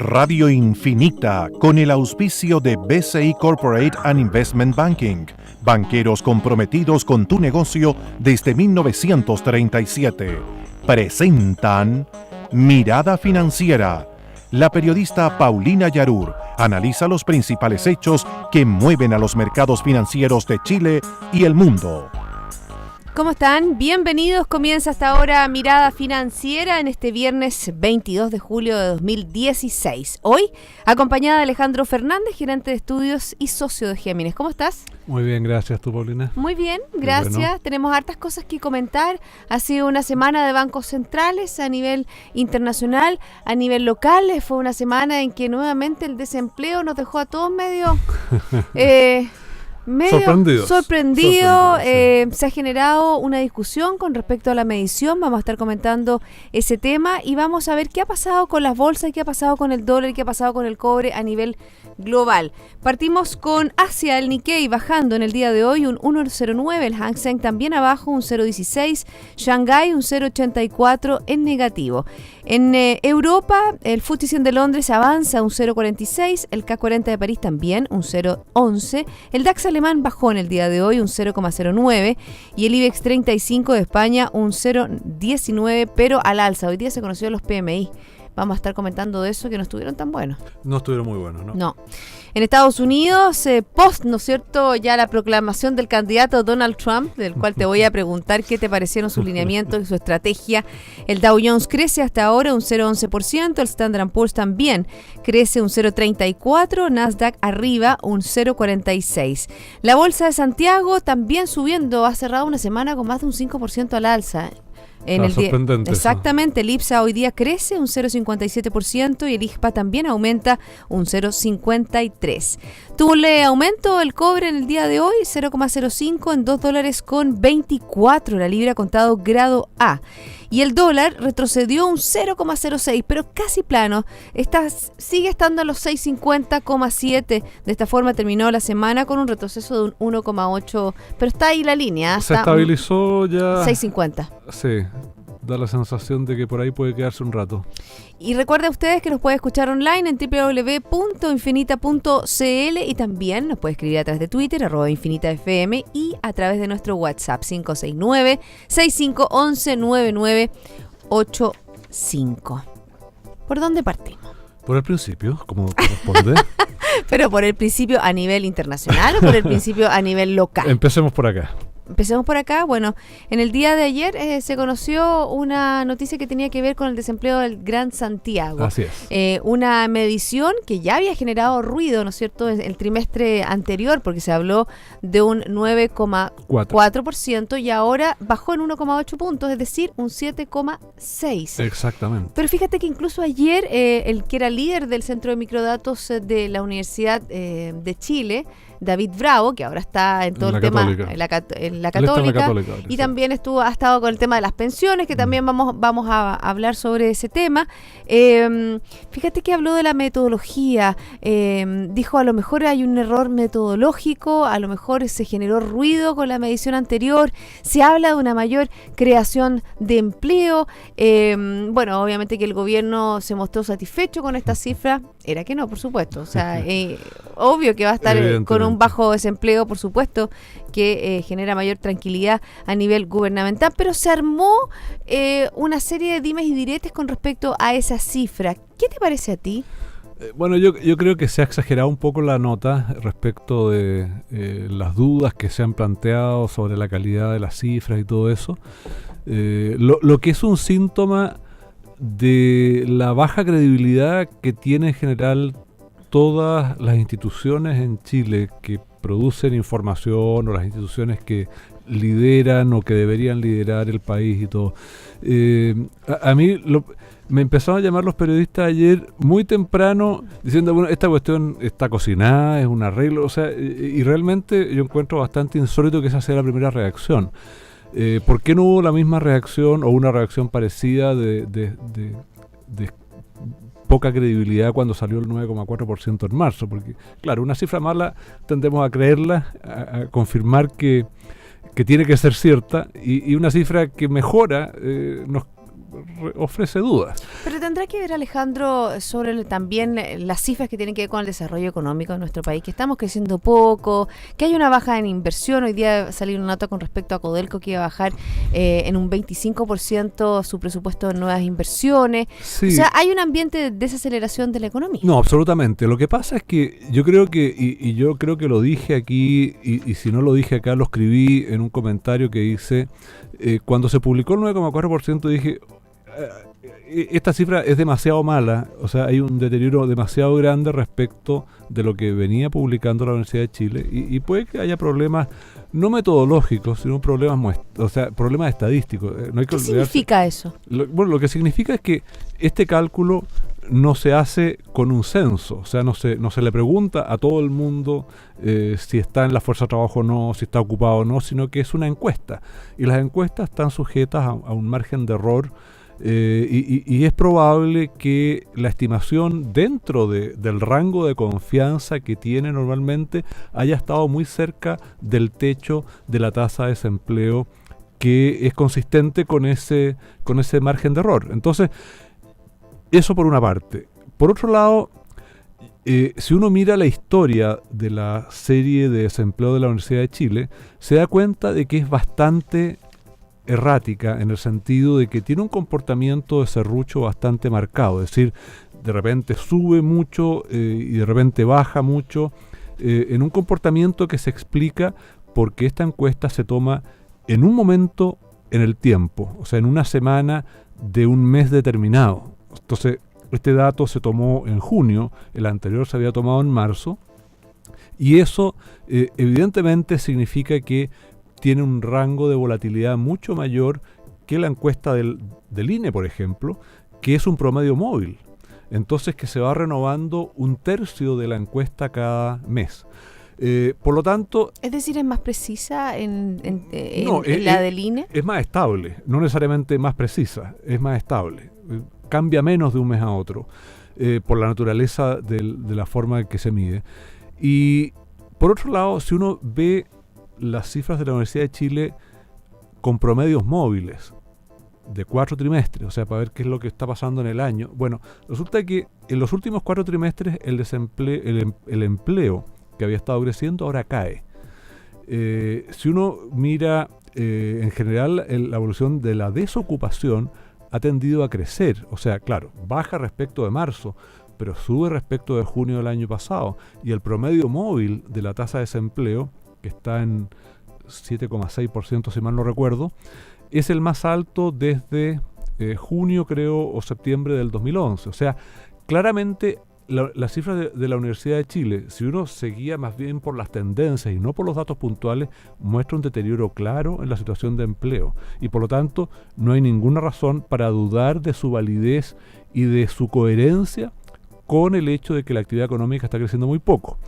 Radio Infinita, con el auspicio de BCI Corporate and Investment Banking, banqueros comprometidos con tu negocio desde 1937, presentan Mirada Financiera. La periodista Paulina Yarur analiza los principales hechos que mueven a los mercados financieros de Chile y el mundo. ¿Cómo están? Bienvenidos. Comienza hasta ahora Mirada Financiera en este viernes 22 de julio de 2016. Hoy, acompañada de Alejandro Fernández, gerente de estudios y socio de Géminis. ¿Cómo estás? Muy bien, gracias. ¿Tú, Paulina? Muy bien, gracias. Bueno. Tenemos hartas cosas que comentar. Ha sido una semana de bancos centrales a nivel internacional, a nivel local. Fue una semana en que nuevamente el desempleo nos dejó a todos medio sorprendido. Sí. Se ha generado una discusión con respecto a la medición. Vamos a estar comentando ese tema y vamos a ver qué ha pasado con las bolsas, qué ha pasado con el dólar, qué ha pasado con el cobre a nivel global. Partimos con Asia, el Nikkei bajando en el día de hoy un 1,09, el Hang Seng también abajo un 0,16, Shanghái un 0,84 en negativo. En Europa, el FTSE 100 de Londres avanza un 0,46, el CAC 40 de París también un 0,11, el DAX alemán bajó en el día de hoy un 0,09 y el IBEX 35 de España un 0,19, pero al alza. Hoy día se conocieron los PMI. Vamos a estar comentando de eso, que no estuvieron tan buenos. No estuvieron muy buenos, ¿no? No. En Estados Unidos, ¿no es cierto?, ya la proclamación del candidato Donald Trump, del cual te voy a preguntar qué te parecieron sus lineamientos y su estrategia. El Dow Jones crece hasta ahora un 0,11%, el Standard & Poor's también crece un 0,34%, Nasdaq arriba un 0,46%. La Bolsa de Santiago también subiendo, ha cerrado una semana con más de un 5% al alza. Exactamente, el IPSA hoy día crece un 0,57% y el IJPA también aumenta un 0,53%. Tuvo un aumento el cobre en el día de hoy, 0,05 en $2.24 la libra contado grado A. Y el dólar retrocedió un 0,06, pero casi plano. Sigue estando a los 650,7. De esta forma terminó la semana con un retroceso de un 1,8, pero está ahí la línea. Se estabilizó ya. 650. Sí, da la sensación de que por ahí puede quedarse un rato. Y recuerden ustedes que nos puede escuchar online en www.infinita.cl y también nos puede escribir a través de Twitter, @InfinitaFM, y a través de nuestro WhatsApp 569-6511-9985. ¿Por dónde partimos? Por el principio, como corresponde. ¿Pero por el principio a nivel internacional o por el principio a nivel local? Empecemos por acá. Empecemos por acá. Bueno, en el día de ayer se conoció una noticia que tenía que ver con el desempleo del Gran Santiago. Así es. Una medición que ya había generado ruido, ¿no es cierto?, en el trimestre anterior, porque se habló de un 9,4% y ahora bajó en 1,8 puntos, es decir, un 7,6%. Exactamente. Pero fíjate que incluso ayer el que era líder del Centro de Microdatos de la Universidad de Chile, David Bravo, que ahora está en todo el tema en la Católica, y también ha estado con el tema de las pensiones, que también vamos a hablar sobre ese tema. Fíjate que habló de la metodología, dijo a lo mejor hay un error metodológico, a lo mejor se generó ruido con la medición anterior, se habla de una mayor creación de empleo. Bueno, obviamente que el gobierno se mostró satisfecho con esta cifra, era que no, por supuesto, o sea, obvio que va a estar con un bajo desempleo, por supuesto, que genera mayor tranquilidad a nivel gubernamental, pero se armó una serie de dimes y diretes con respecto a esa cifra. ¿Qué te parece a ti? Bueno, yo creo que se ha exagerado un poco la nota respecto de las dudas que se han planteado sobre la calidad de las cifras y todo eso. Lo que es un síntoma de la baja credibilidad que tiene en general todas las instituciones en Chile que producen información, o las instituciones que lideran o que deberían liderar el país y todo. A mí me empezaron a llamar los periodistas ayer muy temprano diciendo, bueno, esta cuestión está cocinada, es un arreglo, o sea, y realmente yo encuentro bastante insólito que esa sea la primera reacción. ¿Por qué no hubo la misma reacción o una reacción parecida de poca credibilidad cuando salió el 9,4% en marzo? Porque, claro, una cifra mala tendemos a creerla, a confirmar que tiene que ser cierta, y una cifra que mejora, ofrece dudas. Pero tendrá que ver, Alejandro, sobre también las cifras que tienen que ver con el desarrollo económico de nuestro país, que estamos creciendo poco, que hay una baja en inversión. Hoy día salió una nota con respecto a Codelco que iba a bajar en un 25% su presupuesto en nuevas inversiones. Sí. O sea, hay un ambiente de desaceleración de la economía. No, absolutamente. Lo que pasa es que yo creo que, y yo creo que lo dije aquí, y si no lo dije acá, lo escribí en un comentario que hice, cuando se publicó el 9,4%, dije, esta cifra es demasiado mala, o sea, hay un deterioro demasiado grande respecto de lo que venía publicando la Universidad de Chile, y puede que haya problemas no metodológicos, sino problemas estadísticos. No hay que ¿Qué significa eso? Lo que significa es que este cálculo no se hace con un censo, o sea, no se le pregunta a todo el mundo si está en la fuerza de trabajo o no, si está ocupado o no, sino que es una encuesta. Y las encuestas están sujetas a un margen de error, y es probable que la estimación dentro del rango de confianza que tiene normalmente haya estado muy cerca del techo de la tasa de desempleo, que es consistente con ese margen de error. Entonces, eso por una parte. Por otro lado, si uno mira la historia de la serie de desempleo de la Universidad de Chile, se da cuenta de que es bastante errática, en el sentido de que tiene un comportamiento de serrucho bastante marcado. Es decir, de repente sube mucho y de repente baja mucho, en un comportamiento que se explica porque esta encuesta se toma en un momento en el tiempo, o sea, en una semana de un mes determinado. Entonces, este dato se tomó en junio, el anterior se había tomado en marzo, y eso evidentemente significa que tiene un rango de volatilidad mucho mayor que la encuesta del INE, por ejemplo, que es un promedio móvil. Entonces, que se va renovando un tercio de la encuesta cada mes. Por lo tanto... Es decir, ¿es más precisa en la del INE? Es más estable, no necesariamente más precisa, es más estable. Cambia menos de un mes a otro, por la naturaleza de la forma en que se mide. Y por otro lado, si uno ve las cifras de la Universidad de Chile con promedios móviles de 4 trimestres, o sea, para ver qué es lo que está pasando en el año, bueno, resulta que en los últimos 4 trimestres el empleo que había estado creciendo ahora cae. Si uno mira en general la evolución de la desocupación, ha tendido a crecer, o sea, claro, baja respecto de marzo, pero sube respecto de junio del año pasado, y el promedio móvil de la tasa de desempleo, que está en 7,6% si mal no recuerdo, es el más alto desde junio, creo, o septiembre del 2011. O sea, claramente las cifras de la Universidad de Chile, si uno seguía más bien por las tendencias y no por los datos puntuales, muestra un deterioro claro en la situación de empleo. Y por lo tanto, no hay ninguna razón para dudar de su validez y de su coherencia con el hecho de que la actividad económica está creciendo muy poco.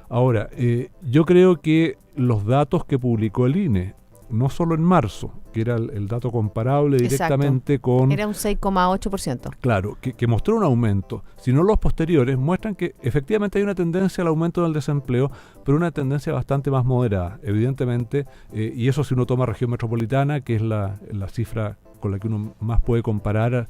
Ahora, yo creo que los datos que publicó el INE, no solo en marzo, que era el dato comparable directamente con... Era un 6,8%. Claro, que mostró un aumento, sino los posteriores muestran que efectivamente hay una tendencia al aumento del desempleo, pero una tendencia bastante más moderada, evidentemente, y eso si uno toma región metropolitana, que es la cifra con la que uno más puede comparar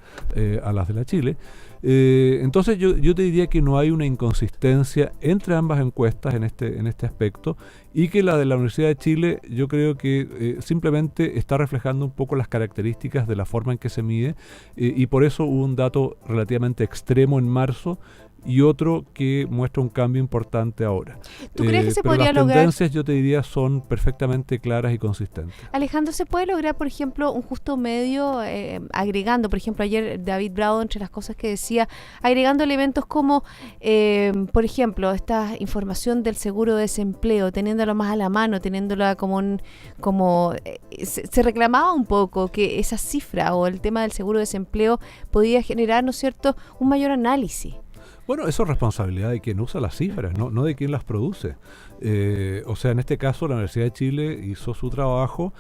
a las de la Chile. Entonces yo te diría que no hay una inconsistencia entre ambas encuestas en este aspecto, y que la de la Universidad de Chile yo creo que simplemente está reflejando un poco las características de la forma en que se mide, y por eso hubo un dato relativamente extremo en marzo y otro que muestra un cambio importante ahora. ¿Tú crees que se pero podría las tendencias, yo te diría, son perfectamente claras y consistentes? Alejandro, ¿se puede lograr, por ejemplo, un justo medio agregando, por ejemplo, ayer David Bravo, entre las cosas que decía, agregando elementos como, por ejemplo, esta información del seguro de desempleo, teniéndola más a la mano, teniéndola se reclamaba un poco que esa cifra o el tema del seguro de desempleo podía generar, ¿no es cierto?, un mayor análisis. Bueno, eso es responsabilidad de quien usa las cifras, no de quien las produce. O sea, en este caso la Universidad de Chile hizo su trabajo,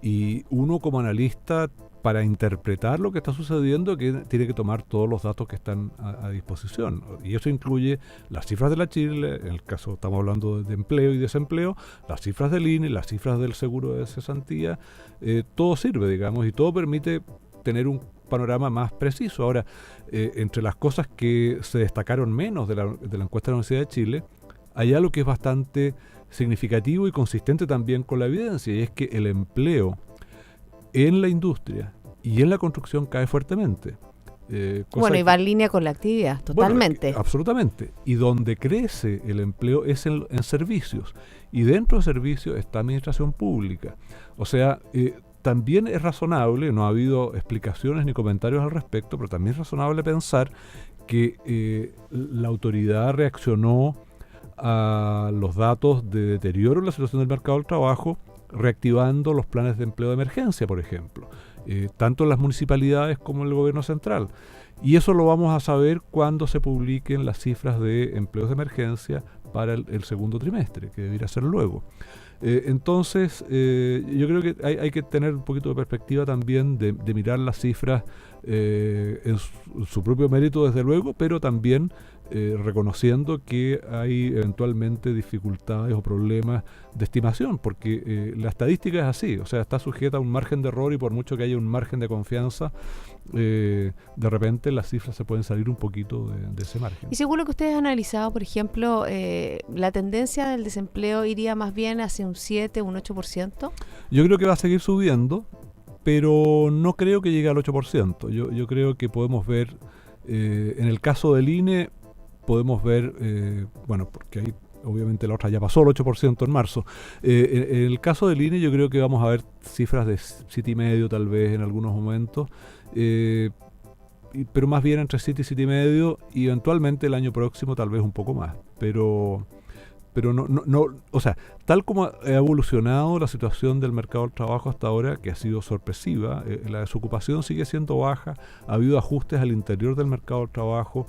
y uno como analista, para interpretar lo que está sucediendo, que tiene que tomar todos los datos que están a disposición. Y eso incluye las cifras de la Chile, en el caso estamos hablando de empleo y desempleo, las cifras del INE, las cifras del seguro de cesantía, todo sirve, digamos, y todo permite tener un panorama más preciso. Ahora, entre las cosas que se destacaron menos de la encuesta de la Universidad de Chile, hay algo que es bastante significativo y consistente también con la evidencia, y es que el empleo en la industria y en la construcción cae fuertemente. Y va en línea con la actividad, totalmente. Bueno, absolutamente. Y donde crece el empleo es en servicios. Y dentro de servicios está administración pública. O sea, también es razonable, no ha habido explicaciones ni comentarios al respecto, pero también es razonable pensar que la autoridad reaccionó a los datos de deterioro en la situación del mercado del trabajo, reactivando los planes de empleo de emergencia, por ejemplo, tanto en las municipalidades como en el gobierno central. Y eso lo vamos a saber cuando se publiquen las cifras de empleos de emergencia para el segundo trimestre, que debería ser luego. Entonces, yo creo que hay que tener un poquito de perspectiva también de mirar las cifras en su propio mérito, desde luego, pero también reconociendo que hay eventualmente dificultades o problemas de estimación, porque la estadística es así, o sea, está sujeta a un margen de error, y por mucho que haya un margen de confianza, de repente las cifras se pueden salir un poquito de ese margen. Y según lo que ustedes han analizado, por ejemplo, ¿la tendencia del desempleo iría más bien hacia un 7, un 8%? Yo creo que va a seguir subiendo, pero no creo que llegue al 8%. Yo creo que podemos ver, en el caso del INE, podemos ver, porque ahí obviamente la otra ya pasó el 8% en marzo. En el caso del INE yo creo que vamos a ver cifras de 7,5 tal vez en algunos momentos, pero más bien entre 7 y 7,5, y eventualmente el año próximo tal vez un poco más. Pero no, o sea, tal como ha evolucionado la situación del mercado del trabajo hasta ahora, que ha sido sorpresiva, la desocupación sigue siendo baja, ha habido ajustes al interior del mercado del trabajo,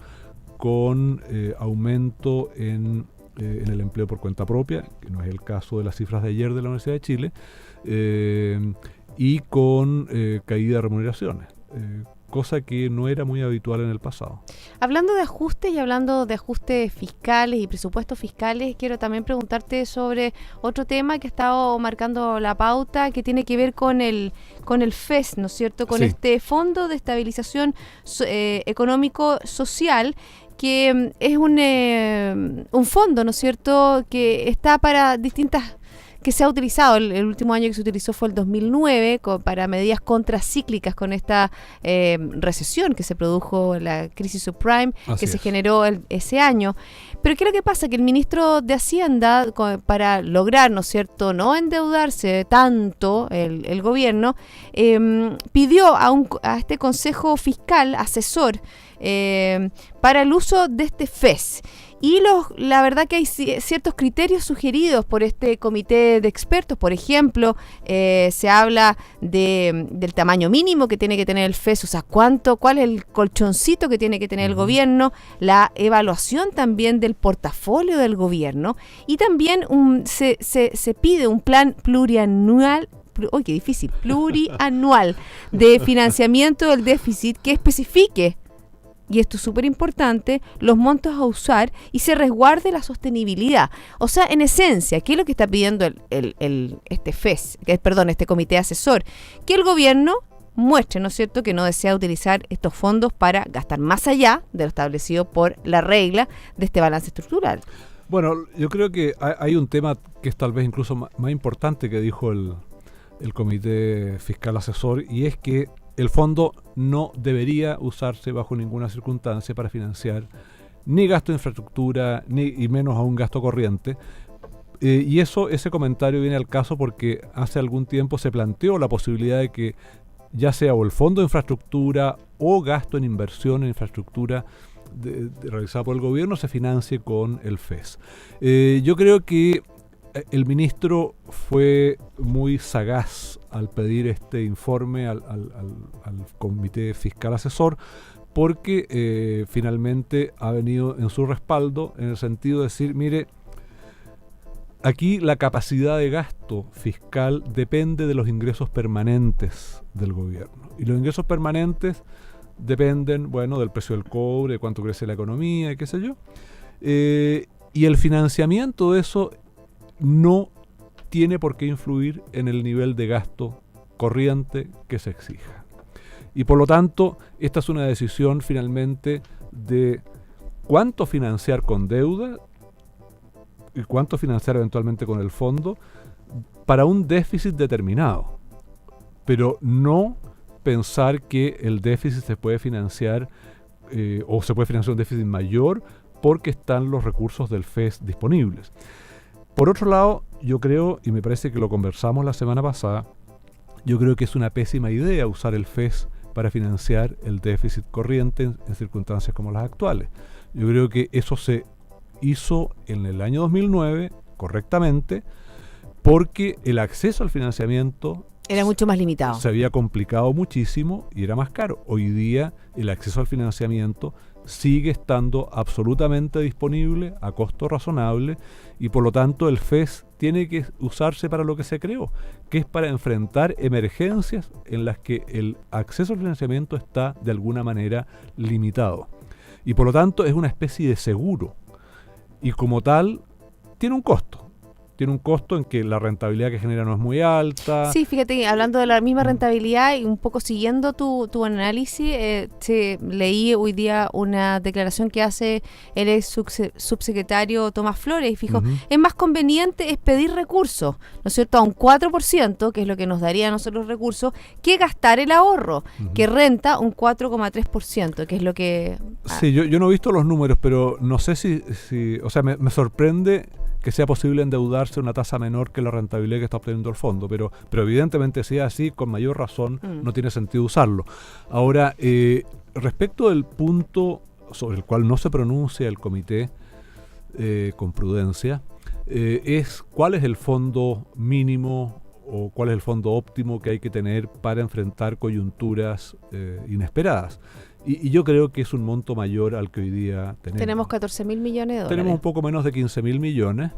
con aumento en el empleo por cuenta propia, que no es el caso de las cifras de ayer de la Universidad de Chile, y con caída de remuneraciones, cosa que no era muy habitual en el pasado. Hablando de ajustes y hablando de ajustes fiscales y presupuestos fiscales, quiero también preguntarte sobre otro tema que ha estado marcando la pauta, que tiene que ver con el FES, ¿no es cierto? Con este Fondo de Estabilización Económico Social, que es un fondo, ¿no es cierto?, que está para distintas, que se ha utilizado, el último año que se utilizó fue el 2009, para medidas contracíclicas con esta recesión que se produjo, la crisis subprime, que se generó ese año. Pero ¿qué es lo que pasa? Que el ministro de Hacienda, para lograr, ¿no es cierto?, no endeudarse tanto el gobierno, pidió a este Consejo Fiscal Asesor para el uso de este FES. Y la verdad que hay ciertos criterios sugeridos por este comité de expertos. Por ejemplo, se habla del tamaño mínimo que tiene que tener el FES, o sea, cuál es el colchoncito que tiene que tener el gobierno, la evaluación también del portafolio del gobierno, y también se pide un plan plurianual de financiamiento del déficit que especifique, y esto es súper importante, los montos a usar y se resguarde la sostenibilidad. O sea, en esencia, ¿qué es lo que está pidiendo este FES, este comité asesor? Que el gobierno muestre, ¿no es cierto?, que no desea utilizar estos fondos para gastar más allá de lo establecido por la regla de este balance estructural. Bueno, yo creo que hay un tema que es tal vez incluso más importante que dijo el comité fiscal asesor, y es que el fondo no debería usarse bajo ninguna circunstancia para financiar ni gasto de infraestructura, y menos aún gasto corriente. Y ese comentario viene al caso porque hace algún tiempo se planteó la posibilidad de que ya sea o el fondo de infraestructura o gasto en inversión en infraestructura realizado por el gobierno se financie con el FES. Yo creo que el ministro fue muy sagaz al pedir este informe al comité fiscal asesor, porque finalmente ha venido en su respaldo, en el sentido de decir, mire, aquí la capacidad de gasto fiscal depende de los ingresos permanentes del gobierno, y los ingresos permanentes dependen, del precio del cobre, de cuánto crece la economía, y qué sé yo, y el financiamiento de eso no tiene por qué influir en el nivel de gasto corriente que se exija. Y por lo tanto, esta es una decisión finalmente de cuánto financiar con deuda y cuánto financiar eventualmente con el fondo para un déficit determinado, pero no pensar que el déficit se puede financiar o se puede financiar un déficit mayor porque están los recursos del FES disponibles. Por otro lado, yo creo, y me parece que lo conversamos la semana pasada, yo creo que es una pésima idea usar el FES para financiar el déficit corriente en circunstancias como las actuales. Yo creo que eso se hizo en el año 2009 correctamente porque el acceso al financiamiento era mucho más limitado. Se había complicado muchísimo y era más caro. Hoy día el acceso al financiamiento sigue estando absolutamente disponible a costo razonable y por lo tanto el FES tiene que usarse para lo que se creó, que es para enfrentar emergencias en las que el acceso al financiamiento está de alguna manera limitado. Y por lo tanto es una especie de seguro y como tal tiene un costo. Tiene un costo en que la rentabilidad que genera no es muy alta. Sí, fíjate, hablando de la misma rentabilidad y un poco siguiendo tu análisis, leí hoy día una declaración que hace el ex subsecretario Tomás Flores y fijo, es más conveniente es pedir recursos, ¿no es cierto?, a un 4%, que es lo que nos daría a nosotros recursos, que gastar el ahorro, que renta un 4,3%, que es lo que... Sí, yo no he visto los números, pero no sé si o sea, me sorprende que sea posible endeudarse a una tasa menor que la rentabilidad que está obteniendo el fondo, pero evidentemente si es así, con mayor razón no tiene sentido usarlo. Ahora, respecto del punto sobre el cual no se pronuncia el comité con prudencia, es cuál es el fondo mínimo o cuál es el fondo óptimo que hay que tener para enfrentar coyunturas inesperadas. Y yo creo que es un monto mayor al que hoy día tenemos. Tenemos 14.000 millones de dólares. Tenemos un poco menos de 15.000 millones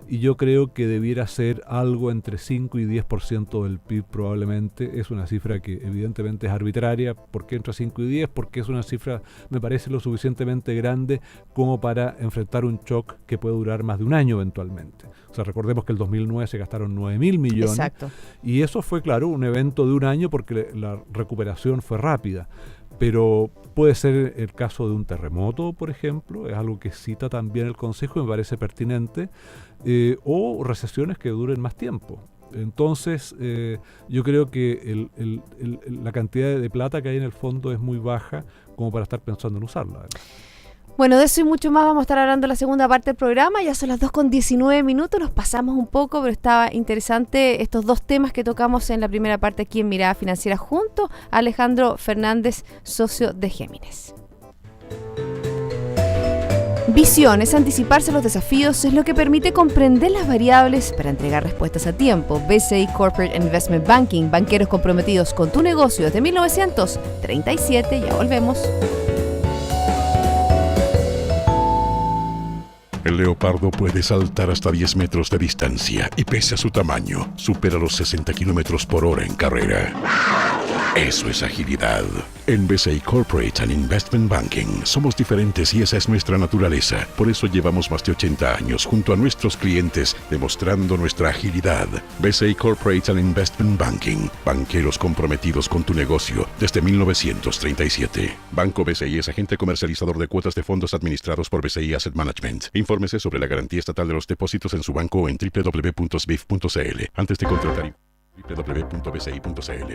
y yo creo que debiera ser algo entre 5 y 10% del PIB probablemente. Es una cifra que evidentemente es arbitraria. ¿Por qué entre 5 y 10? Porque es una cifra, me parece, lo suficientemente grande como para enfrentar un shock que puede durar más de un año eventualmente. O sea, recordemos que el 2009 se gastaron 9.000 millones. Exacto. Y eso fue, claro, un evento de un año porque la recuperación fue rápida. Pero puede ser el caso de un terremoto, por ejemplo, es algo que cita también el Consejo y me parece pertinente, o recesiones que duren más tiempo. Entonces, yo creo que la cantidad de plata que hay en el fondo es muy baja como para estar pensando en usarla. Bueno, de eso y mucho más vamos a estar hablando en la segunda parte del programa. Ya son las 2:19, nos pasamos un poco, pero estaba interesante estos dos temas que tocamos en la primera parte aquí en Mirada Financiera junto a Alejandro Fernández, socio de Géminis. Visión es anticiparse a los desafíos, es lo que permite comprender las variables para entregar respuestas a tiempo. BCI Corporate Investment Banking, banqueros comprometidos con tu negocio desde 1937. Ya volvemos. El leopardo puede saltar hasta 10 metros de distancia y pese a su tamaño, supera los 60 kilómetros por hora en carrera. Eso es agilidad. En BCI Corporate and Investment Banking somos diferentes y esa es nuestra naturaleza. Por eso llevamos más de 80 años junto a nuestros clientes demostrando nuestra agilidad. BCI Corporate and Investment Banking. Banqueros comprometidos con tu negocio desde 1937. Banco BCI es agente comercializador de cuotas de fondos administrados por BCI Asset Management. Infórmese sobre la garantía estatal de los depósitos en su banco o en www.sbif.cl. Antes de contratar, www.bci.cl.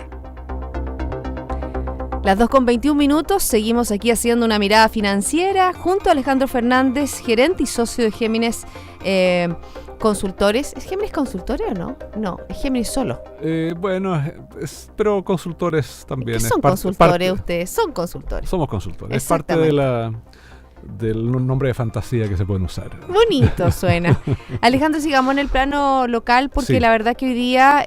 Las 2:21, seguimos aquí haciendo una mirada financiera junto a Alejandro Fernández, gerente y socio de Géminis Consultores. ¿Es Géminis Consultores o no? No, es Géminis solo. Bueno, pero consultores también. ¿Qué son consultores ustedes? Son consultores. Somos consultores. Es parte del nombre de fantasía que se pueden usar. Bonito suena. Alejandro, sigamos en el plano local porque sí. La verdad que hoy día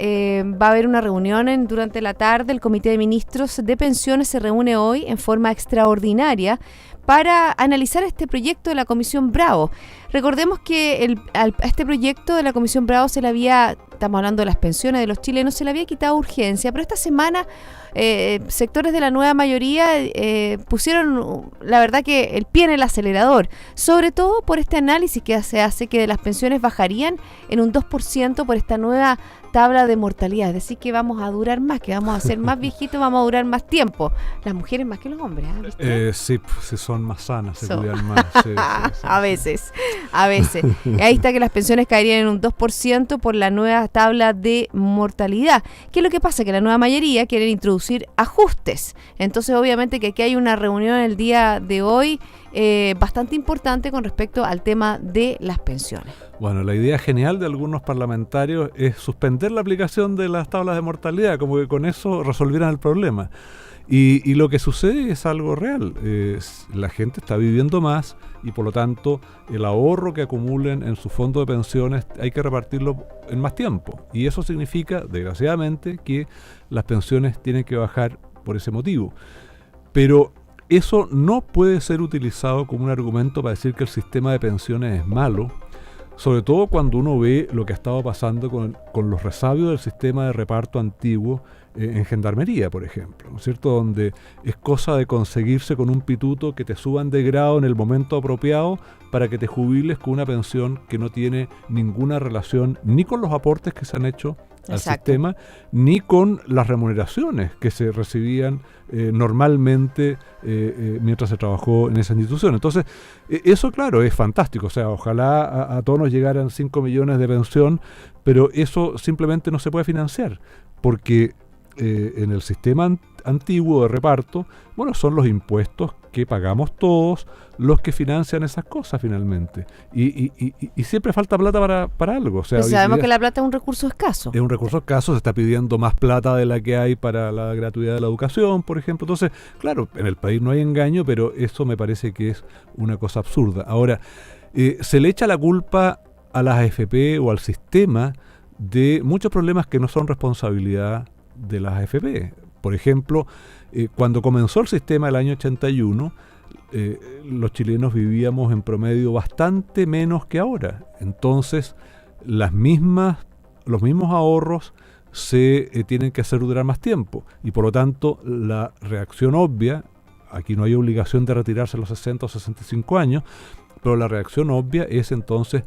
va a haber una reunión durante la tarde. El Comité de Ministros de Pensiones se reúne hoy en forma extraordinaria para analizar este proyecto de la Comisión Bravo. Recordemos que a este proyecto de la Comisión Bravo se le había estamos hablando de las pensiones de los chilenos, se le había quitado urgencia, pero esta semana sectores de la nueva mayoría pusieron, la verdad, que el pie en el acelerador, sobre todo por este análisis que se hace que las pensiones bajarían en un 2% por esta nueva tabla de mortalidad, es decir, que vamos a durar más, que vamos a ser más viejitos, vamos a durar más tiempo. Las mujeres más que los hombres, ¿viste? Sí, son más sanas, se cuidan más. Sí. A veces. Ahí está que las pensiones caerían en un 2% por la nueva tabla de mortalidad. ¿Qué es lo que pasa? Que la nueva mayoría quiere introducir ajustes. Entonces, obviamente que aquí hay una reunión el día de hoy bastante importante con respecto al tema de las pensiones. Bueno, la idea genial de algunos parlamentarios es suspender la aplicación de las tablas de mortalidad, como que con eso resolvieran el problema. Y lo que sucede es algo real. La gente está viviendo más y por lo tanto el ahorro que acumulen en su fondo de pensiones hay que repartirlo en más tiempo. Y eso significa, desgraciadamente, que las pensiones tienen que bajar por ese motivo. Pero eso no puede ser utilizado como un argumento para decir que el sistema de pensiones es malo, sobre todo cuando uno ve lo que ha estado pasando con los resabios del sistema de reparto antiguo en Gendarmería, por ejemplo, ¿no es cierto? Donde es cosa de conseguirse con un pituto que te suban de grado en el momento apropiado para que te jubiles con una pensión que no tiene ninguna relación ni con los aportes que se han hecho al sistema, ni con las remuneraciones que se recibían normalmente mientras se trabajó en esa institución. Entonces, eso claro, es fantástico. O sea, ojalá a todos nos llegaran 5 millones de pensión, pero eso simplemente no se puede financiar, porque en el sistema antiguo de reparto, bueno, son los impuestos que pagamos todos los que financian esas cosas finalmente. Y siempre falta plata para algo. O sea, pues sabemos que la plata es un recurso escaso. Es un recurso escaso, se está pidiendo más plata de la que hay para la gratuidad de la educación, por ejemplo. Entonces, claro, en el país no hay engaño, pero eso me parece que es una cosa absurda. Ahora, se le echa la culpa a las AFP o al sistema de muchos problemas que no son responsabilidad de las AFP. Por ejemplo, cuando comenzó el sistema el año 81, los chilenos vivíamos en promedio bastante menos que ahora. Entonces, los mismos ahorros se tienen que hacer durar más tiempo. Y por lo tanto, la reacción obvia, aquí no hay obligación de retirarse a los 60 o 65 años, pero la reacción obvia es entonces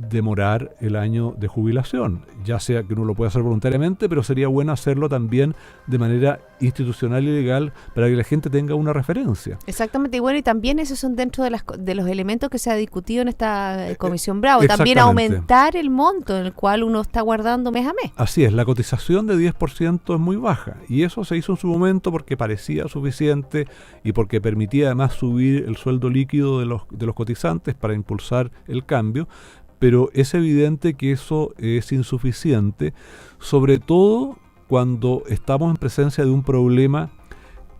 demorar el año de jubilación, ya sea que uno lo pueda hacer voluntariamente, pero sería bueno hacerlo también de manera institucional y legal para que la gente tenga una referencia. Exactamente, y bueno, y también esos son dentro de los elementos que se ha discutido en esta Comisión Bravo, también aumentar el monto en el cual uno está guardando mes a mes. Así es, la cotización de 10% es muy baja, y eso se hizo en su momento porque parecía suficiente y porque permitía además subir el sueldo líquido de los cotizantes para impulsar el cambio. Pero es evidente que eso es insuficiente, sobre todo cuando estamos en presencia de un problema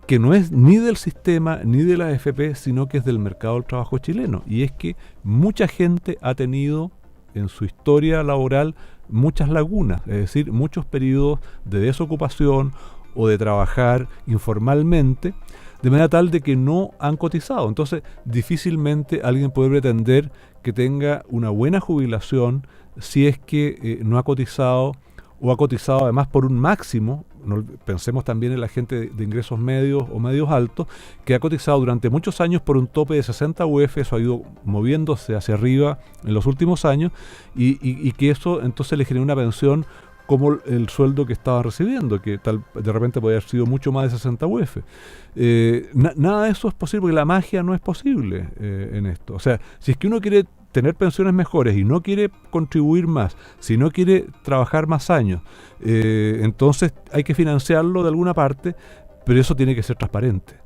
que no es ni del sistema ni de la AFP, sino que es del mercado del trabajo chileno. Y es que mucha gente ha tenido en su historia laboral muchas lagunas, es decir, muchos periodos de desocupación o de trabajar informalmente, de manera tal de que no han cotizado. Entonces, difícilmente alguien puede pretender que tenga una buena jubilación si es que no ha cotizado o ha cotizado además por un máximo. No, pensemos también en la gente de ingresos medios o medios altos que ha cotizado durante muchos años por un tope de 60 UF, eso ha ido moviéndose hacia arriba en los últimos años y que eso entonces le genera una pensión como el sueldo que estaba recibiendo, que de repente podría haber sido mucho más de 60 UF. Nada de eso es posible, porque la magia no es posible en esto. O sea, si es que uno quiere tener pensiones mejores y no quiere contribuir más, si no quiere trabajar más años, entonces hay que financiarlo de alguna parte, pero eso tiene que ser transparente.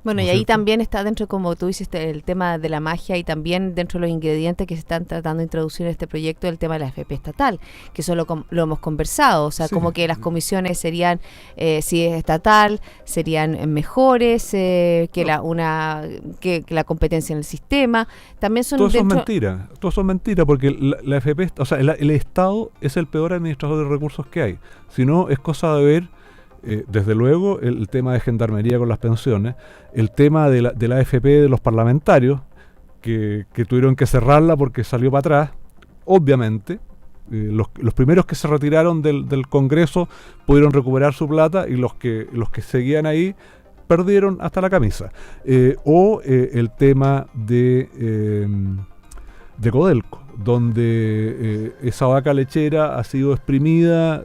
Bueno, y ahí también está dentro, como tú dices, el tema de la magia y también dentro de los ingredientes que se están tratando de introducir en este proyecto, el tema de la AFP estatal, que eso lo hemos conversado, o sea, sí, como que las comisiones serían, si es estatal, serían mejores que la competencia en el sistema. También son todo eso es mentira, porque la AFP, o sea, el Estado es el peor administrador de recursos que hay. Si no, es cosa de ver. Desde luego el tema de Gendarmería con las pensiones, el tema de la AFP de los parlamentarios que tuvieron que cerrarla porque salió para atrás, obviamente, Los primeros que se retiraron del Congreso pudieron recuperar su plata, y los que seguían ahí perdieron hasta la camisa. El tema de Codelco, donde esa vaca lechera ha sido exprimida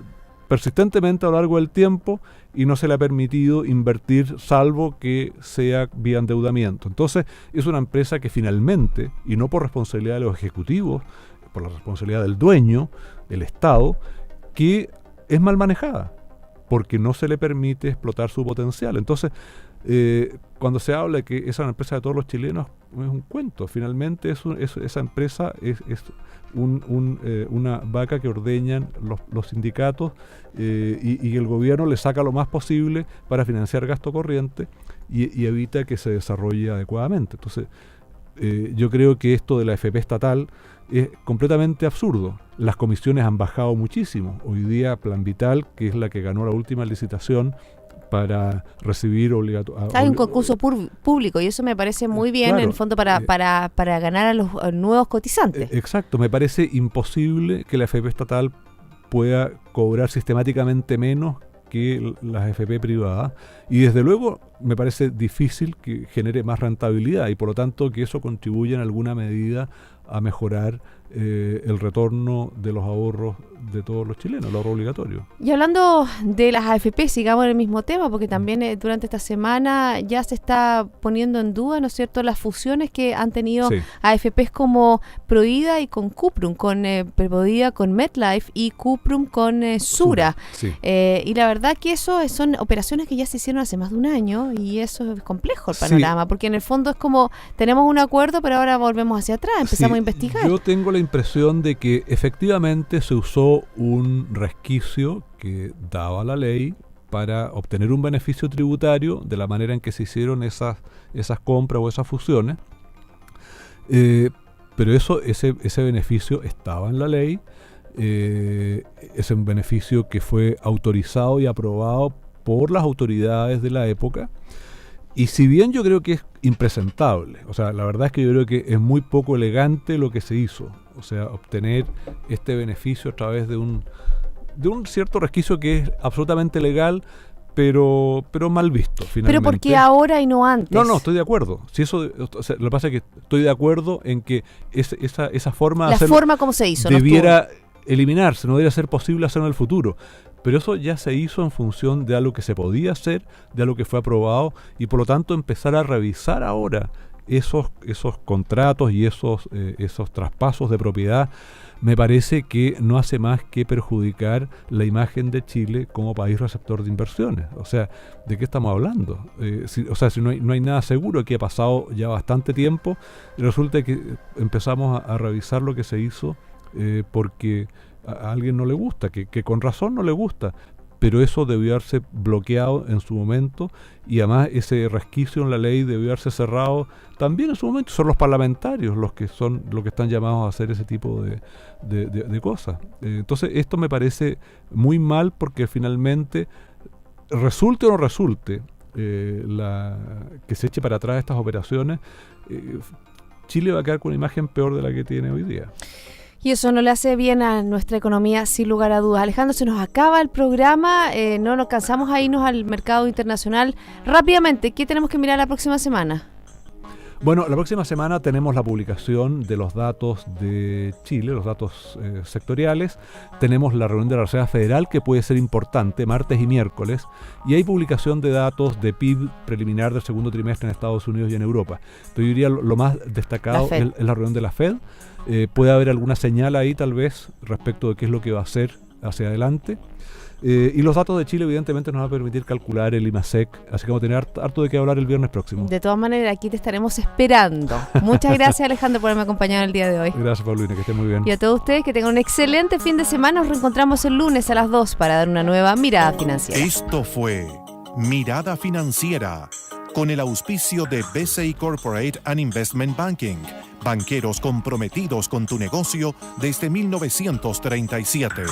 persistentemente a lo largo del tiempo y no se le ha permitido invertir, salvo que sea vía endeudamiento. Entonces es una empresa que finalmente, y no por responsabilidad de los ejecutivos, por la responsabilidad del dueño, del Estado, que es mal manejada, porque no se le permite explotar su potencial. Entonces, cuando se habla de que es una empresa de todos los chilenos, es un cuento. Finalmente esa empresa es una vaca que ordeñan los sindicatos, y el gobierno le saca lo más posible para financiar gasto corriente y evita que se desarrolle adecuadamente. Entonces, yo creo que esto de la AFP estatal es completamente absurdo. Las comisiones han bajado muchísimo. Hoy día Plan Vital, que es la que ganó la última licitación para recibir hay un concurso público, y eso me parece muy bien, claro, en el fondo para ganar a los nuevos cotizantes. Exacto, me parece imposible que la AFP estatal pueda cobrar sistemáticamente menos que las AFP privadas, y desde luego me parece difícil que genere más rentabilidad, y por lo tanto que eso contribuya en alguna medida a mejorar el retorno de los ahorros de todos los chilenos, el ahorro obligatorio. Y hablando de las AFP, sigamos en el mismo tema, porque también durante esta semana ya se está poniendo en duda, ¿no es cierto?, las fusiones que han tenido AFPs como Provida y con Cuprum, con Provida con MetLife y Cuprum con Sura. Sí. Y la verdad que eso son operaciones que ya se hicieron hace más de un año, y eso es complejo el panorama, porque en el fondo es como, tenemos un acuerdo, pero ahora volvemos hacia atrás, empezamos a investigar. Yo tengo la impresión de que efectivamente se usó un resquicio que daba la ley para obtener un beneficio tributario de la manera en que se hicieron esas compras o esas fusiones, pero ese beneficio estaba en la ley, es un beneficio que fue autorizado y aprobado por las autoridades de la época. Y si bien yo creo que es impresentable, o sea, la verdad es que yo creo que es muy poco elegante lo que se hizo, o sea, obtener este beneficio a través de un cierto resquicio que es absolutamente legal, pero mal visto, finalmente. Pero ¿por qué ahora y no antes? No, estoy de acuerdo. Si eso, o sea, lo que pasa es que estoy de acuerdo en que esa forma de hacerlo, forma como se hizo, debiera eliminarse, no debería ser posible hacerlo en el futuro. Pero eso ya se hizo en función de algo que se podía hacer, de algo que fue aprobado, y por lo tanto empezar a revisar ahora esos contratos y esos traspasos de propiedad, me parece que no hace más que perjudicar la imagen de Chile como país receptor de inversiones. O sea, ¿de qué estamos hablando? Si no hay nada seguro, que ha pasado ya bastante tiempo, y resulta que empezamos a revisar lo que se hizo porque a alguien no le gusta, que con razón no le gusta, pero eso debió haberse bloqueado en su momento, y además ese resquicio en la ley debió haberse cerrado también en su momento. Son los parlamentarios los que están llamados a hacer ese tipo de cosas. Entonces esto me parece muy mal, porque finalmente, resulte o no resulte que se eche para atrás estas operaciones, Chile va a quedar con una imagen peor de la que tiene hoy día. Y eso no le hace bien a nuestra economía, sin lugar a dudas. Alejandro, se nos acaba el programa, no nos cansamos a irnos al mercado internacional. Rápidamente, ¿qué tenemos que mirar la próxima semana? Bueno, la próxima semana tenemos la publicación de los datos de Chile, los datos sectoriales. Tenemos la reunión de la Reserva Federal, que puede ser importante, martes y miércoles. Y hay publicación de datos de PIB preliminar del segundo trimestre en Estados Unidos y en Europa. Entonces, yo diría lo más destacado es la reunión de la Fed. Puede haber alguna señal ahí, tal vez, respecto de qué es lo que va a hacer hacia adelante. Y los datos de Chile evidentemente nos van a permitir calcular el IMASEC, así que vamos a tener harto de qué hablar el viernes próximo. De todas maneras, aquí te estaremos esperando. Muchas gracias, Alejandro, por haberme acompañado el día de hoy. Gracias, Paulina, que esté muy bien. Y a todos ustedes, que tengan un excelente fin de semana. Nos reencontramos el lunes a las 2 para dar una nueva mirada financiera. Esto fue Mirada Financiera, con el auspicio de BCI Corporate and Investment Banking, banqueros comprometidos con tu negocio desde 1937.